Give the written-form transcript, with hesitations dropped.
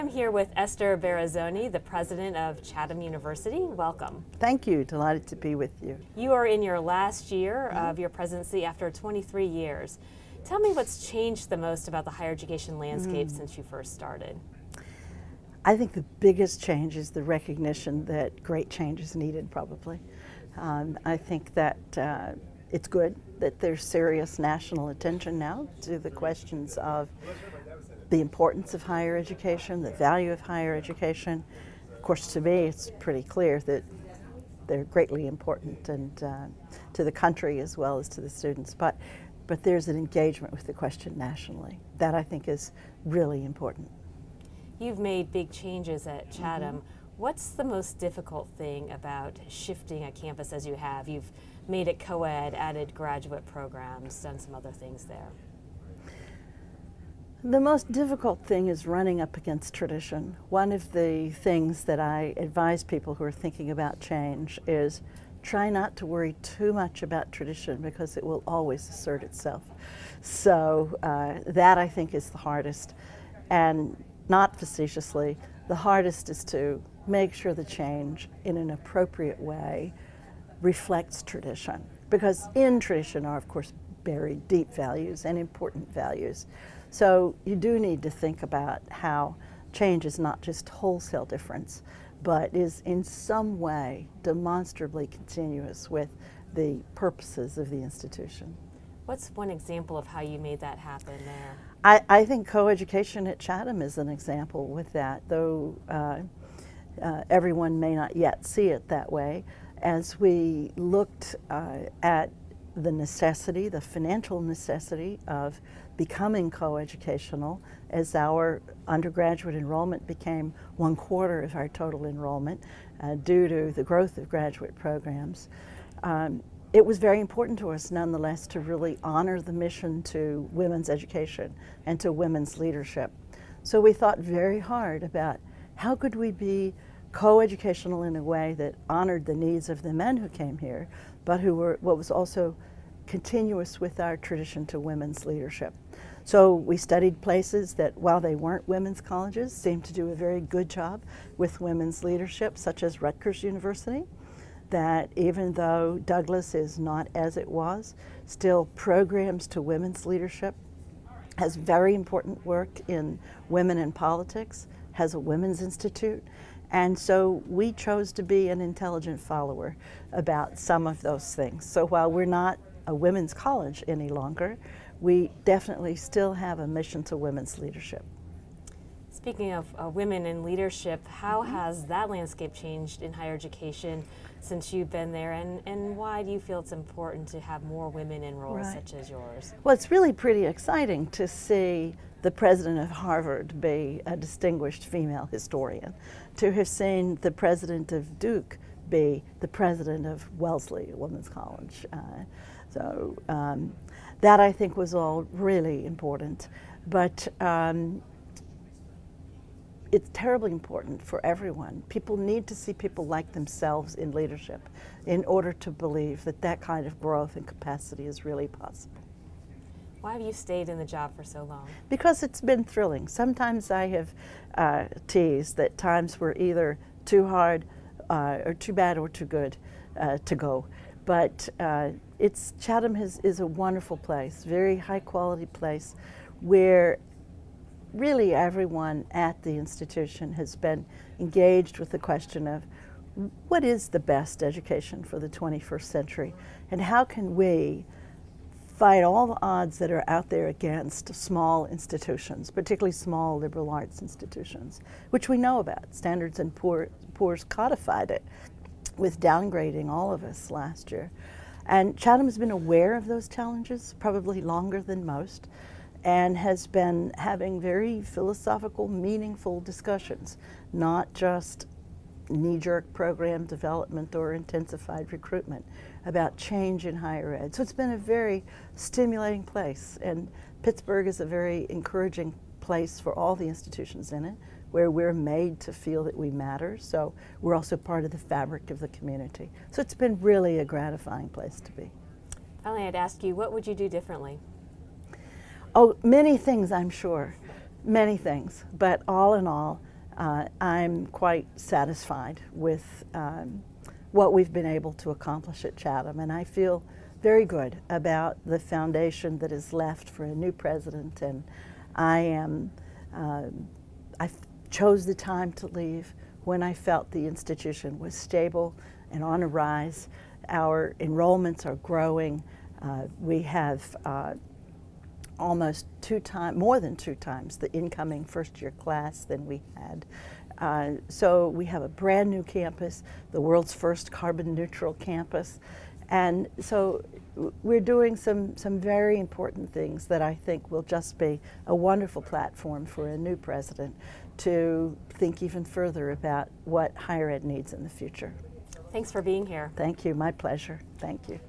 I'm here with Esther Barazzone, the president of Chatham University. Welcome. Thank you. Delighted to be with you. You are in your last year of your presidency after 23 years. Tell me what's changed the most about the higher education landscape since you first started. I think the biggest change is the recognition that great change is needed, probably. I think that it's good that there's serious national attention now to the questions of the importance of higher education, the value of higher education. Of course, to me, it's pretty clear that they're greatly important and to the country as well as to the students. But there's an engagement with the question nationally that I think is really important. You've made big changes at Chatham. What's the most difficult thing about shifting a campus as you have? You've made it co-ed, added graduate programs, done some other things there. The most difficult thing is running up against tradition. One of the things that I advise people who are thinking about change is try not to worry too much about tradition because it will always assert itself. So that I think is the hardest. And not facetiously, the hardest is to make sure the change in an appropriate way reflects tradition. Because in tradition are, of course, buried deep values and important values. So you do need to think about how change is not just wholesale difference, but is in some way demonstrably continuous with the purposes of the institution. What's one example of how you made that happen there? I think coeducation at Chatham is an example with that, though everyone may not yet see it that way. As we looked at the necessity, the financial necessity of becoming coeducational, as our undergraduate enrollment became 1/4 of our total enrollment due to the growth of graduate programs. It was very important to us nonetheless to really honor the mission to women's education and to women's leadership. So we thought very hard about how could we be coeducational in a way that honored the needs of the men who came here, but who were what was also continuous with our tradition to women's leadership. So we studied places that, while they weren't women's colleges, seemed to do a very good job with women's leadership, such as Rutgers University, that even though Douglas is not as it was, still programs to women's leadership, has very important work in women in politics, has a women's institute. And so we chose to be an intelligent follower about some of those things. So while we're not a women's college any longer, we definitely still have a mission to women's leadership. Speaking of women in leadership, how has that landscape changed in higher education since you've been there, and why do you feel it's important to have more women in roles such as yours? Well, it's really pretty exciting to see the president of Harvard be a distinguished female historian, to have seen the president of Duke be the president of Wellesley, a women's college. So that I think was all really important. But it's terribly important for everyone. People need to see people like themselves in leadership in order to believe that that kind of growth and capacity is really possible. Why have you stayed in the job for so long? Because it's been thrilling. Sometimes I have teased that times were either too hard or too bad or too good to go. But Chatham is a wonderful place, very high quality place where really everyone at the institution has been engaged with the question of what is the best education for the 21st century, and how can we fight all the odds that are out there against small institutions, particularly small liberal arts institutions, which we know about. Standards and Poor's codified it with downgrading all of us last year. And Chatham has been aware of those challenges probably longer than most, and has been having very philosophical, meaningful discussions, not just knee-jerk program development or intensified recruitment, about change in higher ed. So it's been a very stimulating place, and Pittsburgh is a very encouraging place for all the institutions in it, where we're made to feel that we matter, so we're also part of the fabric of the community. So it's been really a gratifying place to be. Finally, I'd ask you, what would you do differently? Oh, many things, I'm sure, many things, but all in all, I'm quite satisfied with what we've been able to accomplish at Chatham, and I feel very good about the foundation that is left for a new president. And I chose the time to leave when I felt the institution was stable and on a rise. Our enrollments are growing. We have almost more than two times the incoming first-year class than we had. So we have a brand new campus, the world's first carbon-neutral campus. And so we're doing some very important things that I think will just be a wonderful platform for a new president to think even further about what higher ed needs in the future. Thanks for being here. Thank you. My pleasure. Thank you.